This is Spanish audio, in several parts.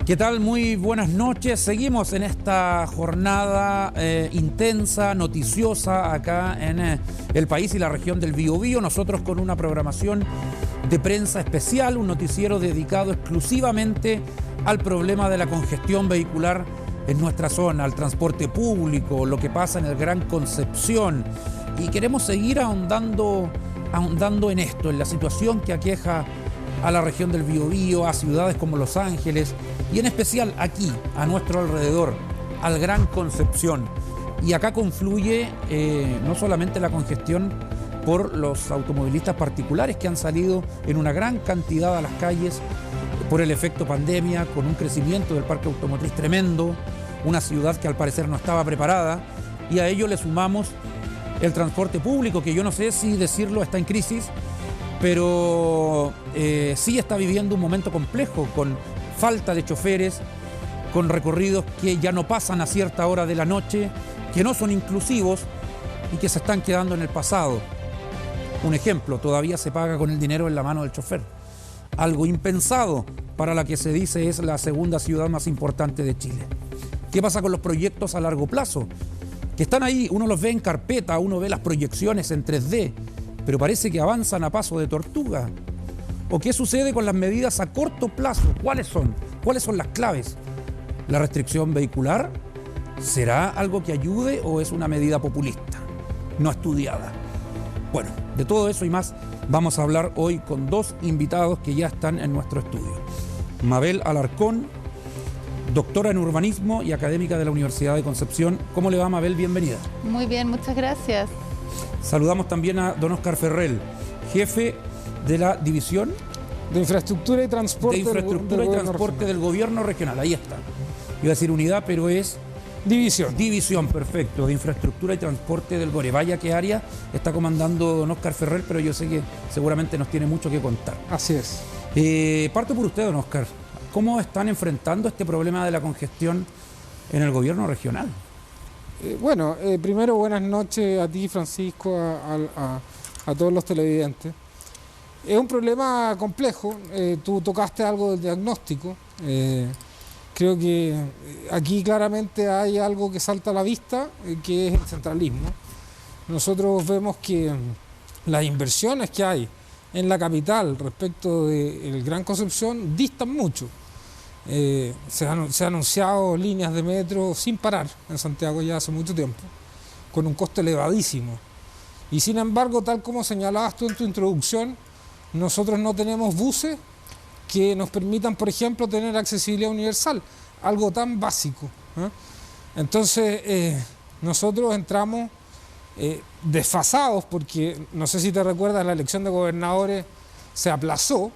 ¿Qué tal? Muy buenas noches. Seguimos en esta jornada intensa, noticiosa acá en el país y la región del Biobío. Nosotros con una programación de prensa especial, un noticiero dedicado exclusivamente al problema de la congestión vehicular en nuestra zona, al transporte público, lo que pasa en el Gran Concepción. Y queremos seguir ahondando en esto, en la situación que aqueja a la región del Biobío, a ciudades como Los Ángeles y en especial aquí, a nuestro alrededor, al Gran Concepción. Y acá confluye no solamente la congestión por los automovilistas particulares que han salido en una gran cantidad a las calles por el efecto pandemia, con un crecimiento del parque automotriz tremendo, una ciudad que al parecer no estaba preparada, y a ello le sumamos el transporte público, que yo no sé si decirlo está en crisis, pero sí está viviendo un momento complejo, con falta de choferes, con recorridos que ya no pasan a cierta hora de la noche, que no son inclusivos y que se están quedando en el pasado. Un ejemplo, todavía se paga con el dinero en la mano del chofer. Algo impensado para la que se dice es la segunda ciudad más importante de Chile. ¿Qué pasa con los proyectos a largo plazo? Que están ahí, uno los ve en carpeta, uno ve las proyecciones en 3D, pero parece que avanzan a paso de tortuga. ¿O qué sucede con las medidas a corto plazo? ¿Cuáles son? ¿Cuáles son las claves? ¿La restricción vehicular? ¿Será algo que ayude o es una medida populista, no estudiada? Bueno, de todo eso y más vamos a hablar hoy con dos invitados que ya están en nuestro estudio. Mabel Alarcón, doctora en urbanismo y académica de la Universidad de Concepción. ¿Cómo le va, Mabel? Bienvenida. Muy bien, muchas gracias. Saludamos también a don Óscar Ferrell, jefe de la División de Infraestructura y Transporte, del Gobierno Regional. Ahí está. Iba a decir unidad, pero es... División, perfecto, de Infraestructura y Transporte del GORE. Vaya qué área está comandando don Óscar Ferrell, pero yo sé que seguramente nos tiene mucho que contar. Así es. Parto por usted, don Óscar. ¿Cómo están enfrentando este problema de la congestión en el Gobierno Regional? Primero buenas noches a ti, Francisco, a todos los televidentes. Es un problema complejo, tú tocaste algo del diagnóstico, creo que aquí claramente hay algo que salta a la vista, que es el centralismo. Nosotros vemos que las inversiones que hay en la capital respecto del Gran Concepción distan mucho. Se han anunciado líneas de metro sin parar en Santiago ya hace mucho tiempo, con un costo elevadísimo. Y sin embargo, tal como señalabas tú en tu introducción, nosotros no tenemos buses que nos permitan, por ejemplo, tener accesibilidad universal, algo tan básico. Entonces, nosotros entramos desfasados, porque no sé si te recuerdas, la elección de gobernadores se aplazó,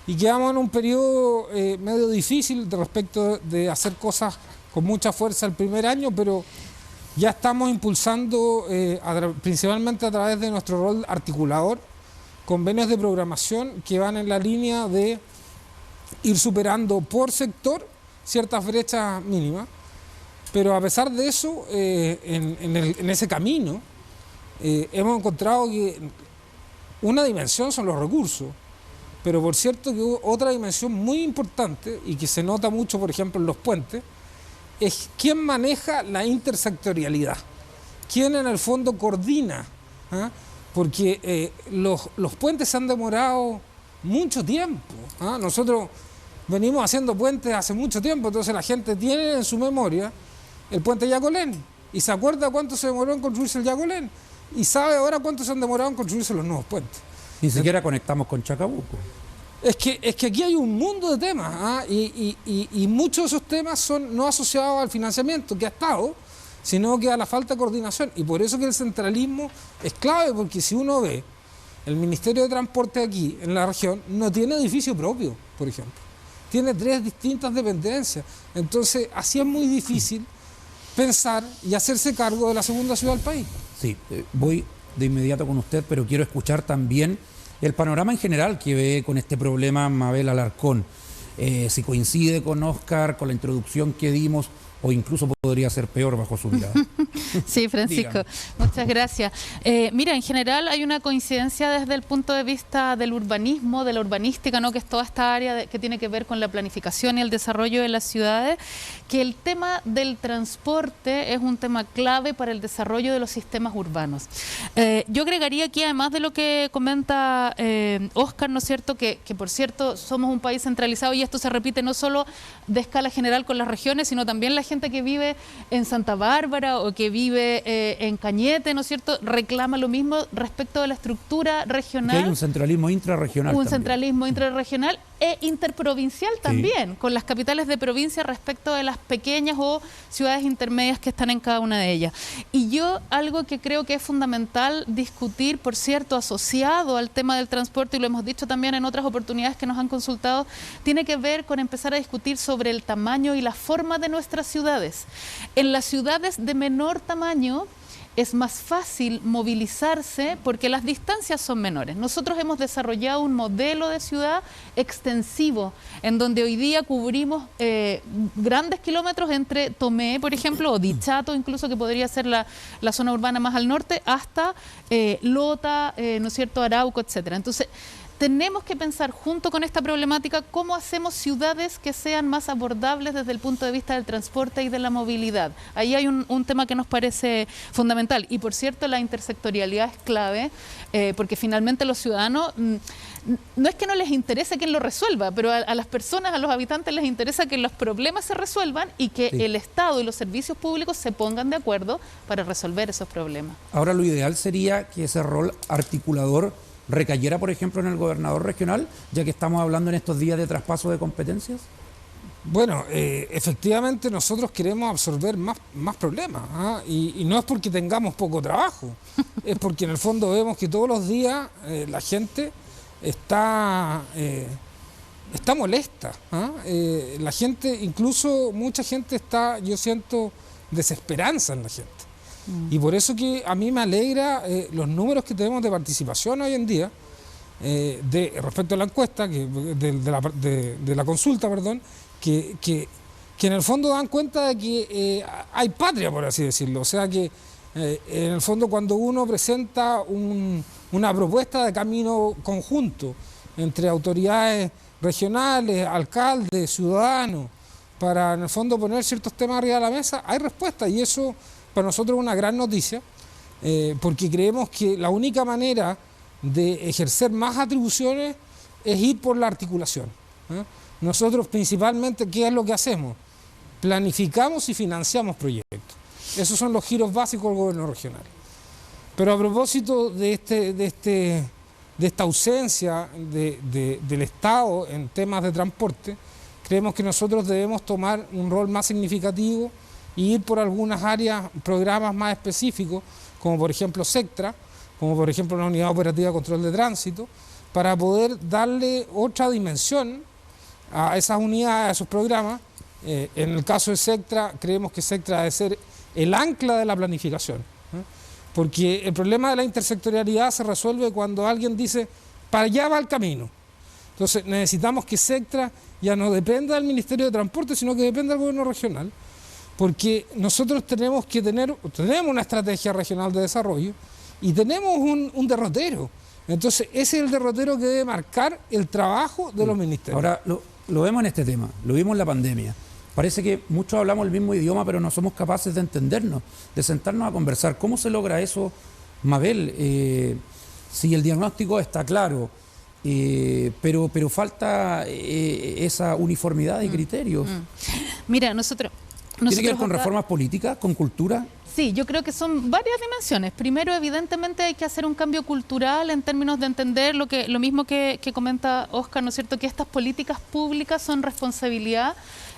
y quedamos en un periodo medio difícil respecto de hacer cosas con mucha fuerza el primer año, pero ya estamos impulsando, principalmente a través de nuestro rol articulador, convenios de programación que van en la línea de ir superando por sector ciertas brechas mínimas, pero a pesar de eso, en ese camino hemos encontrado que una dimensión son los recursos, pero por cierto que otra dimensión muy importante y que se nota mucho, por ejemplo, en los puentes, es quién maneja la intersectorialidad, quién en el fondo coordina, porque los puentes se han demorado mucho tiempo. Nosotros venimos haciendo puentes hace mucho tiempo, entonces la gente tiene en su memoria el puente Yacolén y se acuerda cuánto se demoró en construirse el Yacolén y sabe ahora cuánto se han demorado en construirse los nuevos puentes. Ni siquiera conectamos con Chacabuco. Es que aquí hay un mundo de temas, y muchos de esos temas son no asociados al financiamiento que ha estado, sino que a la falta de coordinación. Y por eso que el centralismo es clave, porque si uno ve, el Ministerio de Transporte aquí, en la región, no tiene edificio propio, por ejemplo. Tiene 3 distintas dependencias. Entonces, así es muy difícil pensar y hacerse cargo de la segunda ciudad del país. Sí, voy de inmediato con usted, pero quiero escuchar también el panorama en general que ve con este problema Mabel Alarcón. Si coincide con Óscar, con la introducción que dimos, o incluso podría ser peor bajo su mirada. Sí, Francisco, muchas gracias. Mira, en general hay una coincidencia desde el punto de vista del urbanismo, de la urbanística, ¿no? Que es toda esta área que tiene que ver con la planificación y el desarrollo de las ciudades, que el tema del transporte es un tema clave para el desarrollo de los sistemas urbanos. Yo agregaría aquí, además de lo que comenta Óscar, ¿no es cierto?, que por cierto somos un país centralizado y esto se repite no solo de escala general con las regiones, sino también la gente que vive en Santa Bárbara o que vive en Cañete, ¿no es cierto?, reclama lo mismo respecto de la estructura regional. Que hay un centralismo intrarregional. Un centralismo intrarregional e interprovincial también, sí, con las capitales de provincia respecto de las pequeñas o ciudades intermedias que están en cada una de ellas. Y yo algo que creo que es fundamental discutir, por cierto, asociado al tema del transporte, y lo hemos dicho también en otras oportunidades que nos han consultado, tiene que ver con empezar a discutir sobre el tamaño y la forma de nuestras ciudades. En las ciudades de menor tamaño es más fácil movilizarse porque las distancias son menores. Nosotros hemos desarrollado un modelo de ciudad extensivo, en donde hoy día cubrimos grandes kilómetros entre Tomé, por ejemplo, o Dichato, incluso, que podría ser la zona urbana más al norte, hasta Lota, ¿no es cierto?, Arauco, etcétera. Entonces, tenemos que pensar junto con esta problemática cómo hacemos ciudades que sean más abordables desde el punto de vista del transporte y de la movilidad. Ahí hay un tema que nos parece fundamental. Y por cierto, la intersectorialidad es clave, porque finalmente los ciudadanos, no es que no les interese quién lo resuelva, pero a las personas, a los habitantes les interesa que los problemas se resuelvan y que sí, el Estado y los servicios públicos se pongan de acuerdo para resolver esos problemas. Ahora, lo ideal sería que ese rol articulador recayera, por ejemplo, en el gobernador regional, ya que estamos hablando en estos días de traspaso de competencias. Bueno, efectivamente nosotros queremos absorber más problemas, y no es porque tengamos poco trabajo, es porque en el fondo vemos que todos los días la gente está molesta, la gente, incluso mucha gente está, yo siento desesperanza en la gente. Y por eso que a mí me alegra los números que tenemos de participación hoy en día, respecto a la encuesta, de la consulta, perdón, que en el fondo dan cuenta de que hay patria, por así decirlo. O sea que en el fondo cuando uno presenta una propuesta de camino conjunto entre autoridades regionales, alcaldes, ciudadanos, para en el fondo poner ciertos temas arriba de la mesa, hay respuesta, y eso para nosotros es una gran noticia, porque creemos que la única manera de ejercer más atribuciones es ir por la articulación. Nosotros principalmente, ¿qué es lo que hacemos? Planificamos y financiamos proyectos. Esos son los giros básicos del gobierno regional. Pero a propósito de esta ausencia del Estado en temas de transporte, creemos que nosotros debemos tomar un rol más significativo y ir por algunas áreas, programas más específicos, como por ejemplo SECTRA, como por ejemplo la Unidad Operativa de Control de Tránsito, para poder darle otra dimensión a esas unidades, a esos programas. En el caso de SECTRA, creemos que SECTRA debe ser el ancla de la planificación, porque el problema de la intersectorialidad se resuelve cuando alguien dice, para allá va el camino. Entonces necesitamos que SECTRA ya no dependa del Ministerio de Transporte, sino que dependa del gobierno regional, porque nosotros tenemos una estrategia regional de desarrollo y tenemos un derrotero. Entonces ese es el derrotero que debe marcar el trabajo de los ministerios. Ahora lo vemos en este tema, lo vimos en la pandemia. Parece que muchos hablamos el mismo idioma, pero no somos capaces de entendernos, de sentarnos a conversar. ¿Cómo se logra eso, Mabel? Si el diagnóstico está claro, pero falta esa uniformidad de criterios. Mira, nosotros ¿Tiene que ver con reformas políticas, con cultura? Sí, yo creo que son varias dimensiones. Primero, evidentemente, hay que hacer un cambio cultural en términos de entender lo mismo que comenta Óscar, ¿no es cierto?, que estas políticas públicas son responsabilidad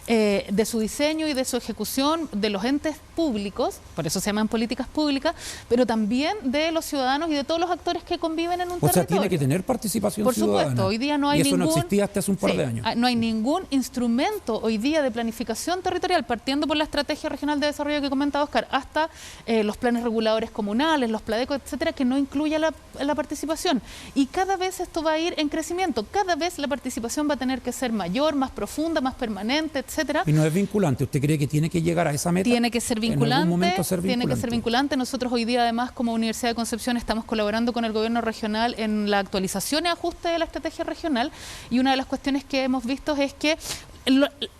de su diseño y de su ejecución de los entes públicos, por eso se llaman políticas públicas, pero también de los ciudadanos y de todos los actores que conviven en un territorio. O sea, tiene que tener participación ciudadana. Por supuesto, hoy día no hay ningún... Y eso no existía hasta hace un par de años. No hay ningún instrumento hoy día de planificación territorial, partiendo por la Estrategia Regional de Desarrollo que comenta Óscar, hasta los planes reguladores comunales, los PLADECO, etcétera, que no incluya la participación. Y cada vez esto va a ir en crecimiento, cada vez la participación va a tener que ser mayor, más profunda, más permanente, etcétera. etcétera. Y no es vinculante. ¿Usted cree que tiene que llegar a esa meta? Tiene que ser vinculante. En algún momento ser vinculante. Tiene que ser vinculante. Nosotros hoy día, además, como Universidad de Concepción, estamos colaborando con el gobierno regional en la actualización y ajuste de la estrategia regional. Y una de las cuestiones que hemos visto es que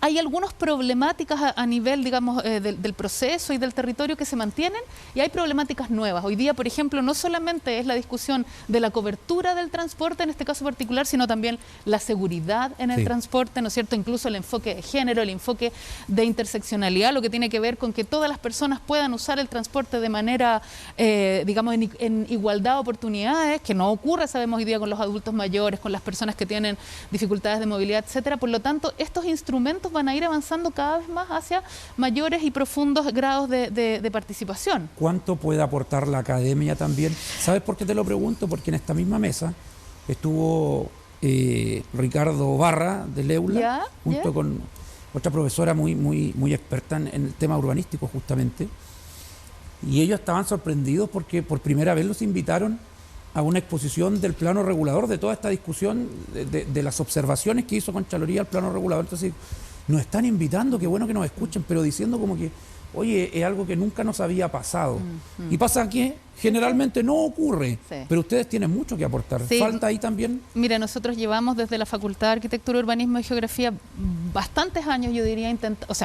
hay algunas problemáticas a nivel, digamos, del proceso y del territorio que se mantienen, y hay problemáticas nuevas. Hoy día, por ejemplo, no solamente es la discusión de la cobertura del transporte, en este caso particular, sino también la seguridad en el transporte, ¿no es cierto? Incluso el enfoque de género, el enfoque de interseccionalidad, lo que tiene que ver con que todas las personas puedan usar el transporte de manera, digamos, en igualdad de oportunidades, que no ocurre, sabemos hoy día, con los adultos mayores, con las personas que tienen dificultades de movilidad, etcétera. Por lo tanto, estos instrumentos van a ir avanzando cada vez más hacia mayores y profundos grados de participación. ¿Cuánto puede aportar la academia también? ¿Sabes por qué te lo pregunto? Porque en esta misma mesa estuvo Ricardo Barra del EULA, junto con otra profesora muy experta en el tema urbanístico justamente, y ellos estaban sorprendidos porque por primera vez los invitaron a una exposición del plano regulador, de toda esta discusión, de las observaciones que hizo Contraloría al plano regulador. Entonces, nos están invitando, qué bueno que nos escuchen, pero diciendo como que, oye, es algo que nunca nos había pasado. Y pasa que generalmente no ocurre, pero ustedes tienen mucho que aportar. ¿Falta ahí también? Mira, nosotros llevamos desde la Facultad de Arquitectura, Urbanismo y Geografía bastantes años, yo diría,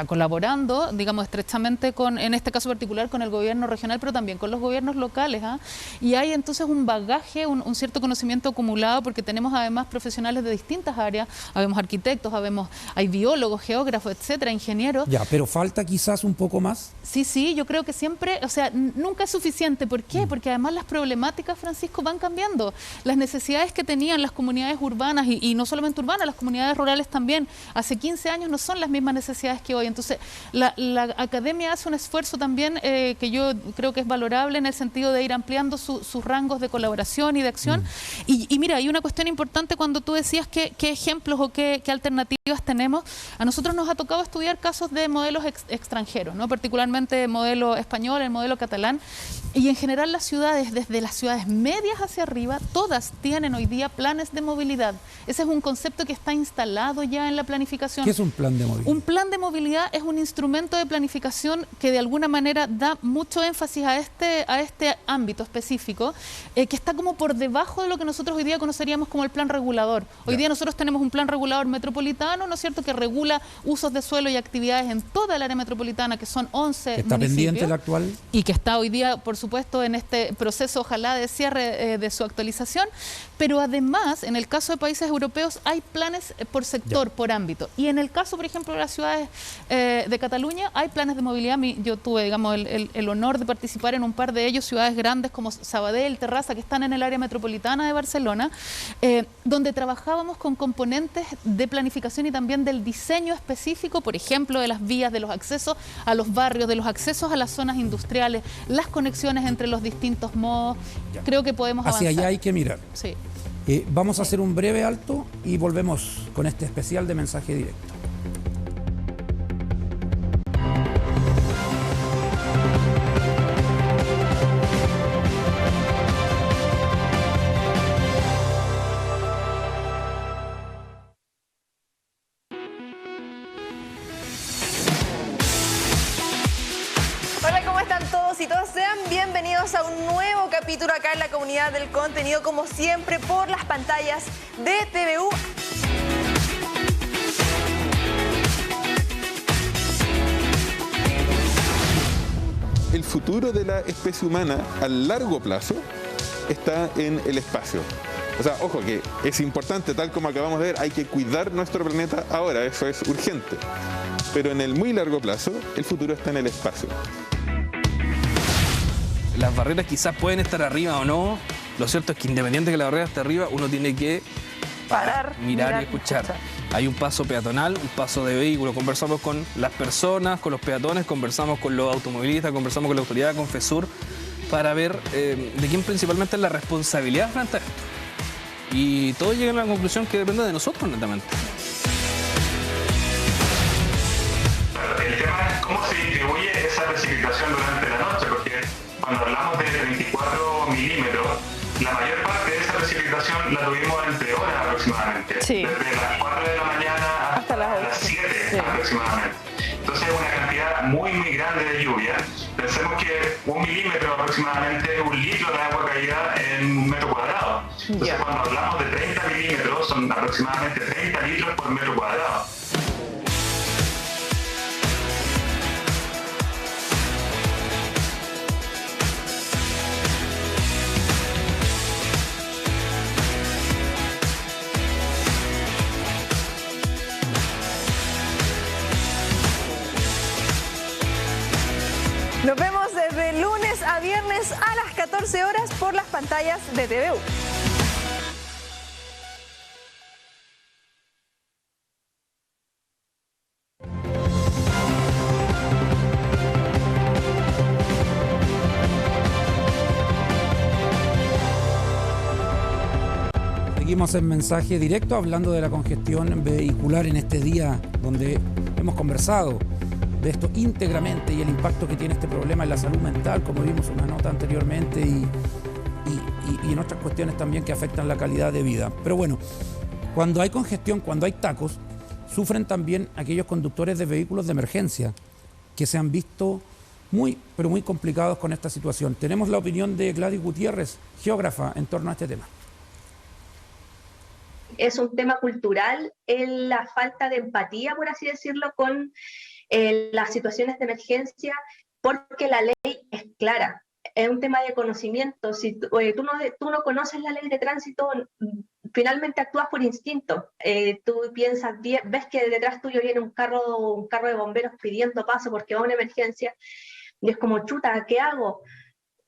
colaborando, digamos, estrechamente con, en este caso particular, con el gobierno regional, pero también con los gobiernos locales. Y hay entonces un bagaje, un cierto conocimiento acumulado, porque tenemos además profesionales de distintas áreas, habemos arquitectos, hay biólogos, geógrafos, etcétera, ingenieros. Ya, pero falta quizás un poco más. Sí, yo creo que siempre, o sea, nunca es suficiente. ¿Por qué? Porque además las problemáticas, Francisco, van cambiando. Las necesidades que tenían las comunidades urbanas, y no solamente urbanas, las comunidades rurales también, hace 15 años no son las mismas necesidades que hoy. Entonces, la academia hace un esfuerzo también que yo creo que es valorable, en el sentido de ir ampliando sus rangos de colaboración y de acción. Y mira, hay una cuestión importante cuando tú decías qué ejemplos o qué alternativas tenemos. A nosotros nos ha tocado estudiar casos de modelos extranjeros, ¿no? Particularmente el modelo español, el modelo catalán, y en general las ciudades, desde las ciudades medias hacia arriba, todas tienen hoy día planes de movilidad. Ese es un concepto que está instalado ya en la planificación. ¿Qué es un plan de movilidad? Un plan de movilidad es un instrumento de planificación que de alguna manera da mucho énfasis a este ámbito específico, que está como por debajo de lo que nosotros hoy día conoceríamos como el plan regulador. Hoy día nosotros tenemos un plan regulador metropolitano, ¿no es cierto?, que regula usos de suelo y actividades en toda el área metropolitana, que son 11 ¿Está pendiente el actual? Y que está hoy día, por supuesto, en este proceso, ojalá, de cierre de su actualización. Pero además, en el caso de países europeos, hay planes por sector, por ámbito. Y en el caso, por ejemplo, de las ciudades de Cataluña, hay planes de movilidad. Yo tuve, digamos, el honor de participar en un par de ellos, ciudades grandes como Sabadell, Terrassa, que están en el área metropolitana de Barcelona, donde trabajábamos con componentes de planificación y también del diseño específico, por ejemplo, de las vías, de los accesos a los barrios, de los accesos a las zonas industriales, las conexiones entre los distintos modos. Creo que podemos avanzar. Hacia allá hay que mirar. Sí. Vamos a hacer un breve alto y volvemos con este especial de Mensaje Directo. Bienvenidos a un nuevo capítulo acá en la Comunidad del Contenido, como siempre por las pantallas de TVU. El futuro de la especie humana a largo plazo está en el espacio. O sea, ojo que es importante, tal como acabamos de ver, hay que cuidar nuestro planeta ahora, eso es urgente. Pero en el muy largo plazo, el futuro está en el espacio. Las barreras quizás pueden estar arriba o no. Lo cierto es que independiente de que la barrera esté arriba, uno tiene que parar, mirar y escuchar. Hay un paso peatonal, un paso de vehículo. Conversamos con las personas, con los peatones, conversamos con los automovilistas, conversamos con la autoridad, con FESUR, para ver de quién principalmente es la responsabilidad frente a esto. Y todos llegan a la conclusión que depende de nosotros, netamente. El tema es cómo se distribuye esa precipitación durante la noche, porque cuando hablamos de 34 milímetros, la mayor parte de esa precipitación la tuvimos entre horas aproximadamente. Sí. Desde las 4 de la mañana hasta las 7 aproximadamente. aproximadamente 1 litro de agua caída en 1 metro cuadrado. Entonces, cuando hablamos de 30 milímetros, son aproximadamente 30 litros por metro cuadrado. Nos vemos desde lunes a viernes a las 14 horas por las pantallas de TVU. Seguimos en mensaje directo hablando de la congestión vehicular en este día donde hemos conversado de esto íntegramente y el impacto que tiene este problema en la salud mental, como vimos una nota anteriormente, y en otras cuestiones también que afectan la calidad de vida. Pero bueno, cuando hay congestión, cuando hay tacos, sufren también aquellos conductores de vehículos de emergencia que se han visto muy, pero muy complicados con esta situación. Tenemos la opinión de Gladys Gutiérrez, geógrafa, en torno a este tema. Es un tema cultural, la falta de empatía, por así decirlo, con las situaciones de emergencia, porque la ley es clara. Es un tema de conocimiento. Si tú no conoces la ley de tránsito, finalmente actúas por instinto. Tú piensas, ves que detrás tuyo viene un carro de bomberos pidiendo paso porque va a una emergencia, y es como, chuta, ¿qué hago?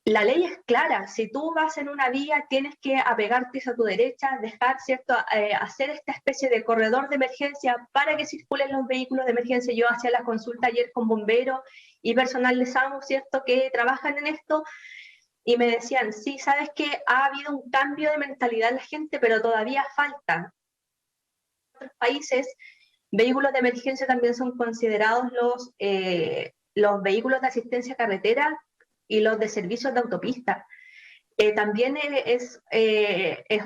La ley es clara. Si tú vas en una vía, tienes que apegarte a tu derecha, dejar, ¿cierto?, hacer esta especie de corredor de emergencia para que circulen los vehículos de emergencia. Yo hacía la consulta ayer con bomberos y personal de SAMU, ¿cierto?, que trabajan en esto, y me decían, sí, sabes que ha habido un cambio de mentalidad en la gente, pero todavía falta. En otros países, vehículos de emergencia también son considerados los vehículos de asistencia carretera y los de servicios de autopista. También es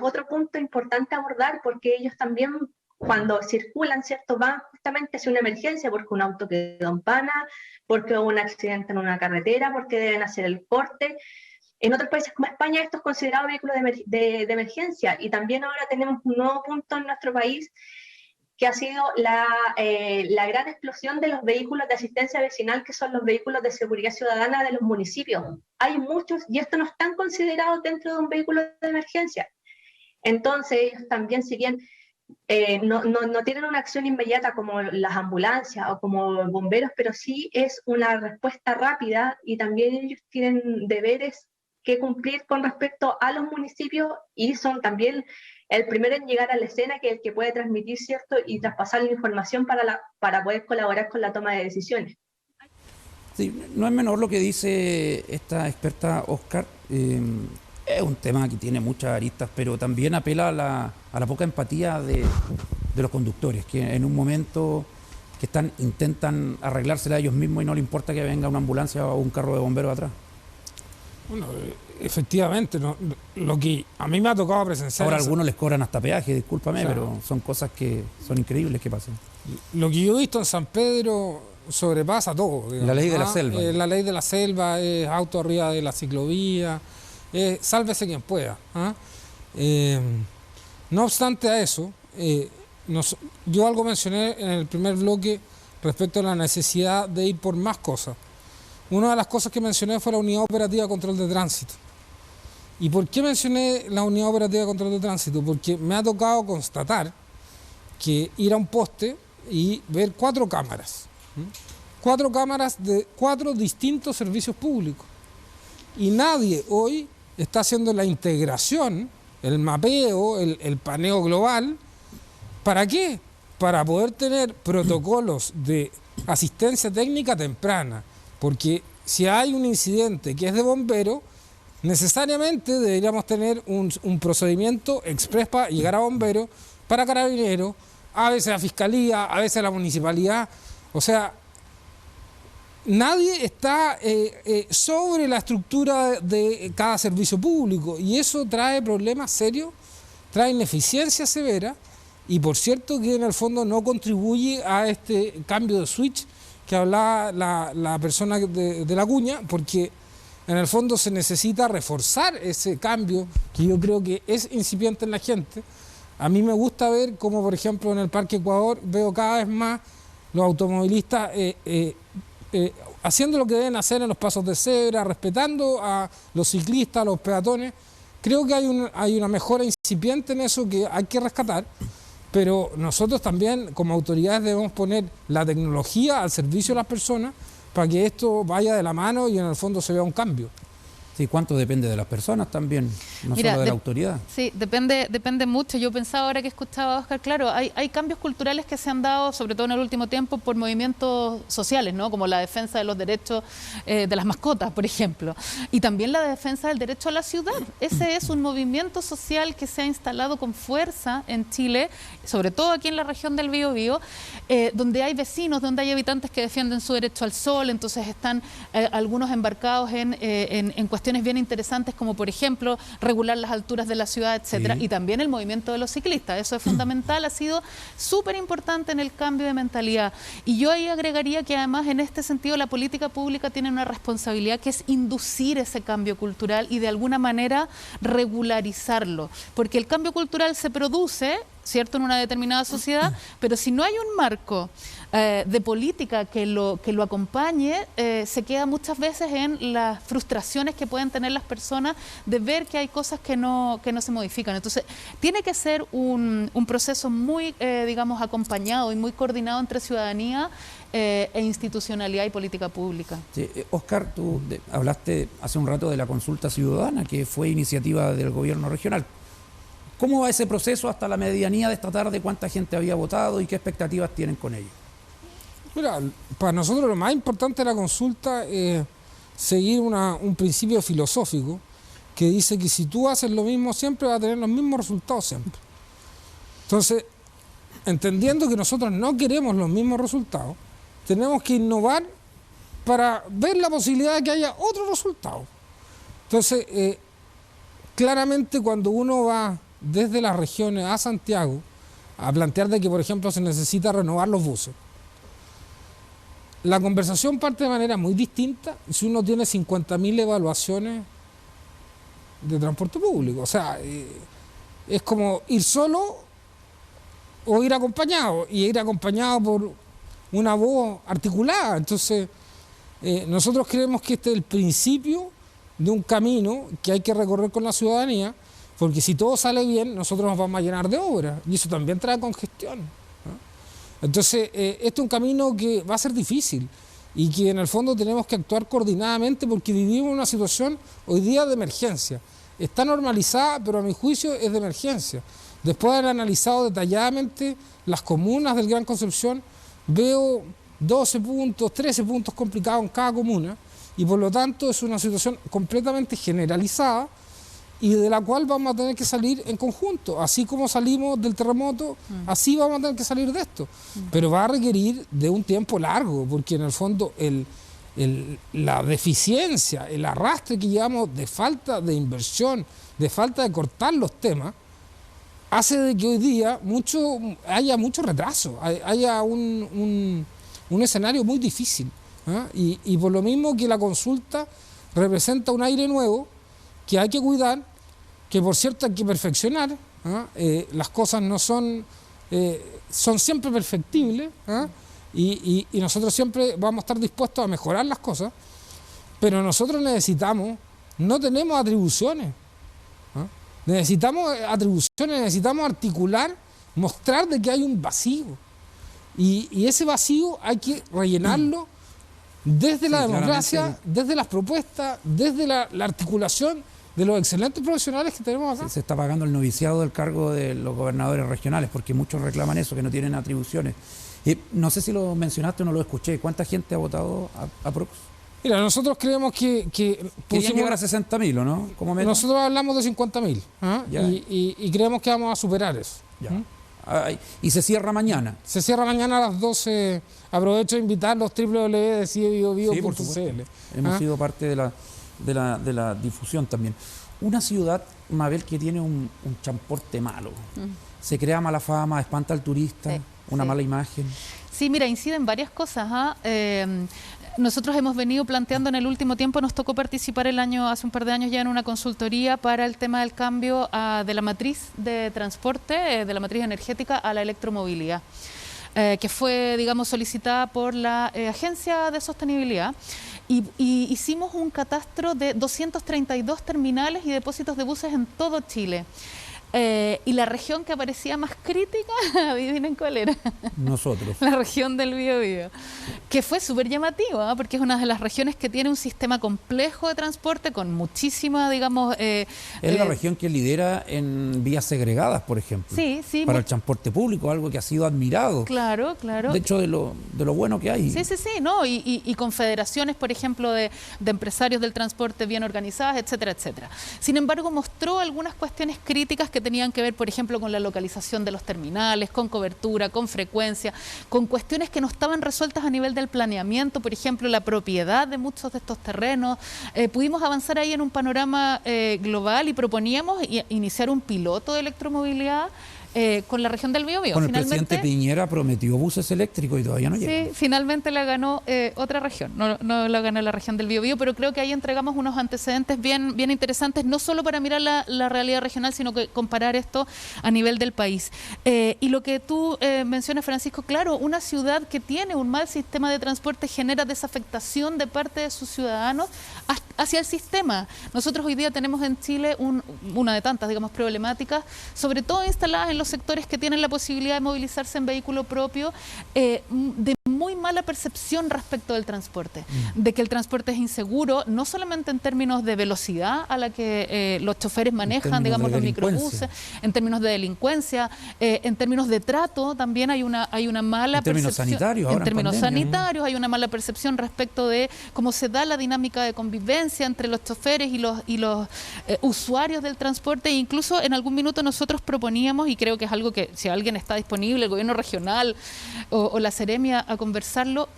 otro punto importante abordar, porque ellos también, cuando circulan, ¿cierto?, van justamente hacia una emergencia, porque un auto quedó en pana, porque hubo un accidente en una carretera, porque deben hacer el corte. En otros países como España esto es considerado vehículo de emergencia, y también ahora tenemos un nuevo punto en nuestro país, que ha sido la gran explosión de los vehículos de asistencia vecinal, que son los vehículos de seguridad ciudadana de los municipios. Hay muchos, y estos no están considerados dentro de un vehículo de emergencia. Entonces, ellos también, si bien no tienen una acción inmediata como las ambulancias o como bomberos, pero sí es una respuesta rápida, y también ellos tienen deberes que cumplir con respecto a los municipios, y son también el primero en llegar a la escena, que es el que puede transmitir, ¿cierto?, y traspasar la información para poder colaborar con la toma de decisiones. Sí, no es menor lo que dice esta experta Oscar. Es un tema que tiene muchas aristas, pero también apela a la poca empatía de los conductores, que en un momento que intentan arreglársela ellos mismos y no le importa que venga una ambulancia o un carro de bomberos atrás. Bueno, efectivamente, lo que a mí me ha tocado presenciar... Ahora algunos les cobran hasta peaje, discúlpame, claro, pero son cosas que son increíbles que pasen. Lo que yo he visto en San Pedro sobrepasa todo, digamos. La ley de la selva. La ley de la selva, es auto arriba de la ciclovía, sálvese quien pueda. No obstante a eso, yo algo mencioné en el primer bloque respecto a la necesidad de ir por más cosas. Una de las cosas que mencioné fue la Unidad Operativa de Control de Tránsito. ¿Y por qué mencioné la Unidad Operativa de Control de Tránsito? Porque me ha tocado constatar que ir a un poste y ver 4 cámaras. 4 cámaras de 4 distintos servicios públicos. Y nadie hoy está haciendo la integración, el mapeo, el paneo global. ¿Para qué? Para poder tener protocolos de asistencia técnica temprana. Porque si hay un incidente que es de bombero, necesariamente deberíamos tener un procedimiento express para llegar a bombero, para carabineros, a veces a fiscalía, a veces a la municipalidad. O sea, nadie está sobre la estructura de cada servicio público, y eso trae problemas serios, trae ineficiencia severa, y por cierto que en el fondo no contribuye a este cambio de switch que hablaba la persona de la cuña, porque en el fondo se necesita reforzar ese cambio que yo creo que es incipiente en la gente. A mí me gusta ver cómo, por ejemplo, en el Parque Ecuador veo cada vez más los automovilistas haciendo lo que deben hacer en los pasos de cebra, respetando a los ciclistas, a los peatones. Creo que hay una mejora incipiente en eso que hay que rescatar, pero nosotros también como autoridades debemos poner la tecnología al servicio de las personas para que esto vaya de la mano y en el fondo se vea un cambio. Sí, ¿cuánto depende de las personas también? No solo de la autoridad. Sí, depende mucho. Yo pensaba ahora que escuchaba a Óscar, claro, hay cambios culturales que se han dado, sobre todo en el último tiempo, por movimientos sociales, ¿no? Como la defensa de los derechos de las mascotas, por ejemplo. Y también la defensa del derecho a la ciudad. Ese es un movimiento social que se ha instalado con fuerza en Chile, sobre todo aquí en la región del Biobío, donde hay vecinos, donde hay habitantes que defienden su derecho al sol, entonces están algunos embarcados en cuestiones bien interesantes como por ejemplo regular las alturas de la ciudad, etcétera, y también el movimiento de los ciclistas. Eso es fundamental, ha sido súper importante en el cambio de mentalidad. Y yo ahí agregaría que además en este sentido la política pública tiene una responsabilidad que es inducir ese cambio cultural y de alguna manera regularizarlo, porque el cambio cultural se produce, ¿cierto?, en una determinada sociedad, pero si no hay un marco de política que lo acompañe, se queda muchas veces en las frustraciones que pueden tener las personas de ver que hay cosas que no se modifican. Entonces, tiene que ser un proceso muy, digamos, acompañado y muy coordinado entre ciudadanía e institucionalidad y política pública. Sí, Óscar, tú hablaste hace un rato de la consulta ciudadana, que fue iniciativa del gobierno regional. ¿Cómo va ese proceso hasta la medianía de esta tarde? ¿Cuánta gente había votado y qué expectativas tienen con ello? Mira, para nosotros lo más importante de la consulta es seguir un principio filosófico que dice que si tú haces lo mismo siempre vas a tener los mismos resultados siempre. Entonces, entendiendo que nosotros no queremos los mismos resultados, tenemos que innovar para ver la posibilidad de que haya otro resultado. Entonces, claramente cuando uno va desde las regiones a Santiago a plantear de que, por ejemplo, se necesita renovar los buses, la conversación parte de manera muy distinta si uno tiene 50.000 evaluaciones de transporte público. O sea, es como ir solo o ir acompañado, y ir acompañado por una voz articulada. Entonces, nosotros creemos que este es el principio de un camino que hay que recorrer con la ciudadanía, porque si todo sale bien, nosotros nos vamos a llenar de obras, y eso también trae congestión, ¿no? Entonces, este es un camino que va a ser difícil, y que en el fondo tenemos que actuar coordinadamente, porque vivimos una situación hoy día de emergencia. Está normalizada, pero a mi juicio es de emergencia. Después de haber analizado detalladamente las comunas del Gran Concepción, veo 12 puntos, 13 puntos complicados en cada comuna, y por lo tanto es una situación completamente generalizada y de la cual vamos a tener que salir en conjunto. Así como salimos del terremoto, así vamos a tener que salir de esto. Pero va a requerir de un tiempo largo, porque en el fondo la deficiencia, el arrastre que llevamos de falta de inversión, de falta de cortar los temas, hace de que hoy día haya mucho retraso, haya un escenario muy difícil, ¿eh? Y por lo mismo que la consulta representa un aire nuevo que hay que cuidar, que por cierto hay que perfeccionar, las cosas no son siempre perfectibles, y nosotros siempre vamos a estar dispuestos a mejorar las cosas, pero nosotros no tenemos atribuciones, necesitamos articular, mostrar de que hay un vacío, y ese vacío hay que rellenarlo desde la democracia, desde las propuestas, desde la articulación de los excelentes profesionales que tenemos acá. Se está pagando el noviciado del cargo de los gobernadores regionales, porque muchos reclaman eso, que no tienen atribuciones. No sé si lo mencionaste o no lo escuché. ¿Cuánta gente ha votado a Prox? Mira, nosotros creemos que querían llegar a 60.000, ¿o no? ¿Cómo nosotros hablamos de 50.000, y creemos que vamos a superar eso. ¿Y se cierra mañana? Se cierra mañana a las 12. Aprovecho de invitarlos www.decidebiobio.cl. Sí, hemos sido parte de la difusión también. Una ciudad, Mabel, que tiene un transporte malo. Se crea mala fama, espanta al turista, una mala imagen. Sí, mira, inciden varias cosas. Nosotros hemos venido planteando en el último tiempo, nos tocó participar hace un par de años ya en una consultoría para el tema del cambio de la matriz de transporte, de la matriz energética a la electromovilidad, que fue, digamos, solicitada por la Agencia de Sostenibilidad. Y hicimos un catastro de 232 terminales y depósitos de buses en todo Chile. Y la región que aparecía más crítica, adivinen cuál era. Nosotros. La región del Biobío, que fue súper llamativa, porque es una de las regiones que tiene un sistema complejo de transporte con muchísima, digamos... es la región que lidera en vías segregadas, por ejemplo. Sí, sí. Para el transporte público, algo que ha sido admirado. Claro, claro. De hecho, de lo bueno que hay. Sí, sí, sí, ¿no? Y confederaciones, por ejemplo, de empresarios del transporte bien organizadas, etcétera, etcétera. Sin embargo, mostró algunas cuestiones críticas que tenían que ver, por ejemplo, con la localización de los terminales, con cobertura, con frecuencia, con cuestiones que no estaban resueltas a nivel del planeamiento, por ejemplo, la propiedad de muchos de estos terrenos. Pudimos avanzar ahí en un panorama global y proponíamos iniciar un piloto de electromovilidad con la región del Biobío. Con el presidente Piñera prometió buses eléctricos y todavía no llega. Sí, finalmente la ganó otra región, no la ganó la región del Biobío, pero creo que ahí entregamos unos antecedentes bien interesantes, no solo para mirar la realidad regional, sino que comparar esto a nivel del país. Y lo que tú mencionas, Francisco, claro, una ciudad que tiene un mal sistema de transporte genera desafectación de parte de sus ciudadanos hacia el sistema. Nosotros hoy día tenemos en Chile una de tantas, digamos, problemáticas, sobre todo instaladas en los sectores que tienen la posibilidad de movilizarse en vehículo propio, de muy mala percepción respecto del transporte, de que el transporte es inseguro, no solamente en términos de velocidad a la que los choferes manejan, digamos, los microbuses, en términos de delincuencia, en términos de trato también hay una mala percepción. En términos sanitarios hay una mala percepción respecto de cómo se da la dinámica de convivencia entre los choferes y los usuarios del transporte. E incluso en algún minuto nosotros proponíamos, y creo que es algo que si alguien está disponible, el gobierno regional o la Seremia a conversarlo,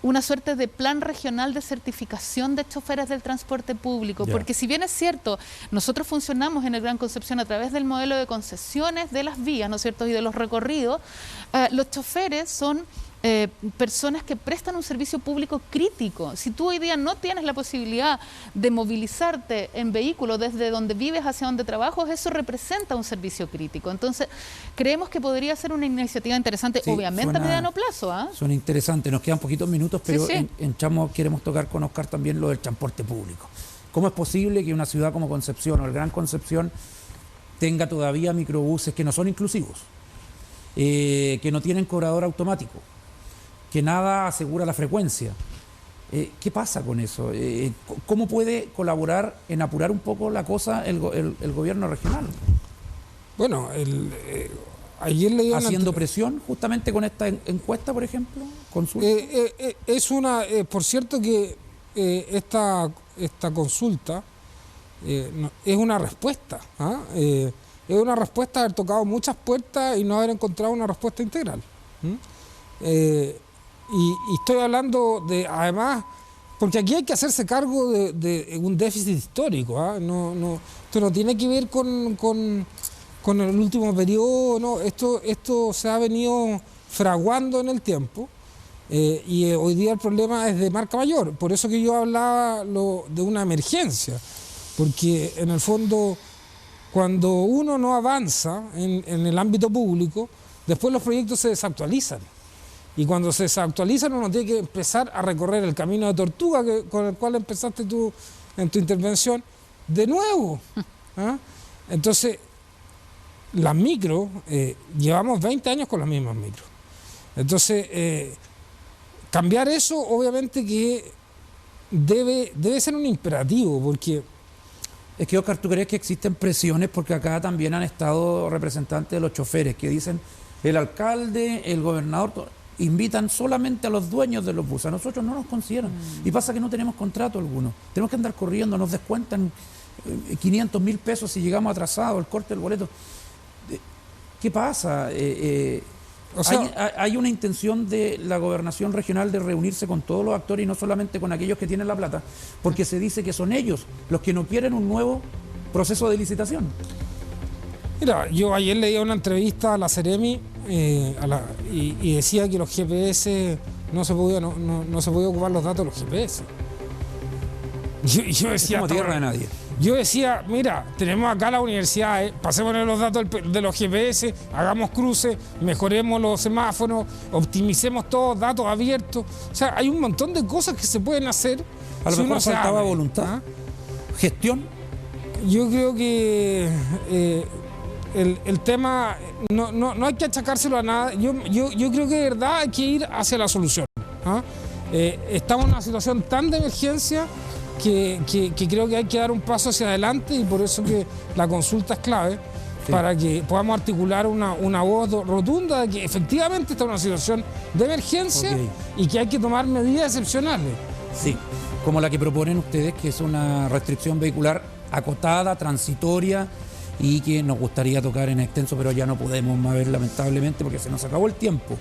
una suerte de plan regional de certificación de choferes del transporte público, porque si bien es cierto, nosotros funcionamos en el Gran Concepción a través del modelo de concesiones de las vías, ¿no es cierto?, y de los recorridos, los choferes son personas que prestan un servicio público crítico. Si tú hoy día no tienes la posibilidad de movilizarte en vehículo desde donde vives hacia donde trabajas, eso representa un servicio crítico. Entonces, creemos que podría ser una iniciativa interesante, sí, obviamente a mediano plazo. Suena interesante, nos quedan poquitos minutos, pero sí. En Chamo queremos tocar con Oscar también lo del transporte público. ¿Cómo es posible que una ciudad como Concepción o el Gran Concepción tenga todavía microbuses que no son inclusivos, que no tienen cobrador automático, que nada asegura la frecuencia? ¿Qué pasa con eso? ¿Cómo puede colaborar en apurar un poco la cosa el gobierno regional? Bueno, ayer leí haciendo presión justamente con esta encuesta, por ejemplo, consulta. Por cierto que esta consulta es una respuesta. Es una respuesta a haber tocado muchas puertas y no haber encontrado una respuesta integral. Y estoy hablando de, además, porque aquí hay que hacerse cargo de un déficit histórico. Esto no tiene que ver con el último periodo, no. Esto se ha venido fraguando en el tiempo, y hoy día el problema es de marca mayor. Por eso que yo hablaba de una emergencia, porque en el fondo, cuando uno no avanza en el ámbito público, después los proyectos se desactualizan. Y cuando se desactualizan, uno tiene que empezar a recorrer el camino de tortuga con el cual empezaste tú en tu intervención, de nuevo. Entonces, las micros, llevamos 20 años con las mismas micros. Entonces, cambiar eso, obviamente que debe ser un imperativo, porque... Es que, Oscar, ¿tú crees que existen presiones? Porque acá también han estado representantes de los choferes que dicen, el alcalde, el gobernador... invitan solamente a los dueños de los buses, a nosotros no nos consideran. Y pasa que no tenemos contrato alguno, tenemos que andar corriendo, nos descuentan 500.000 pesos si llegamos atrasados, el corte del boleto. ¿Qué pasa? Hay una intención de la gobernación regional de reunirse con todos los actores y no solamente con aquellos que tienen la plata, porque se dice que son ellos los que no quieren un nuevo proceso de licitación. Mira, yo ayer leía una entrevista a la Seremi y decía que los GPS no se podía ocupar los datos de los GPS. Yo decía, como tierra de nadie. Yo decía, mira, tenemos acá la universidad, pasémonos los datos de los GPS, hagamos cruces, mejoremos los semáforos, optimicemos todos, datos abiertos. O sea, hay un montón de cosas que se pueden hacer. A lo mejor faltaba voluntad, gestión. Yo creo que el tema no hay que achacárselo a nada. Yo creo que de verdad hay que ir hacia la solución. Estamos en una situación tan de emergencia que creo que hay que dar un paso hacia adelante, y por eso que la consulta es clave, para que podamos articular una voz rotunda de que efectivamente está en una situación de emergencia y que hay que tomar medidas excepcionales. Sí, como la que proponen ustedes, que es una restricción vehicular acotada, transitoria, y que nos gustaría tocar en extenso, pero ya no podemos, Mabel, lamentablemente, porque se nos acabó el tiempo.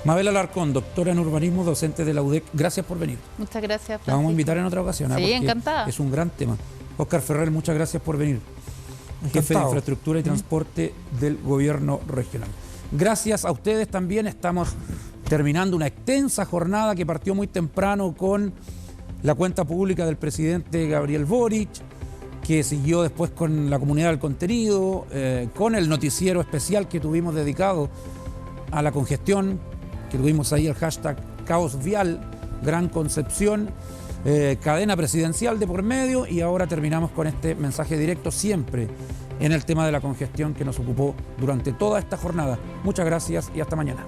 Mabel Alarcón, doctora en urbanismo, docente de la UDEC, gracias por venir. Muchas gracias, Francisco. La vamos a invitar en otra ocasión. Sí, encantada. Es un gran tema. Óscar Ferrer, muchas gracias por venir. Jefe de Infraestructura y Transporte del Gobierno Regional. Gracias a ustedes también. Estamos terminando una extensa jornada que partió muy temprano con la cuenta pública del presidente Gabriel Boric, que siguió después con la comunidad del contenido, con el noticiero especial que tuvimos dedicado a la congestión, que tuvimos ahí el hashtag Caos Vial, Gran Concepción, cadena presidencial de por medio, y ahora terminamos con este mensaje directo siempre en el tema de la congestión que nos ocupó durante toda esta jornada. Muchas gracias y hasta mañana.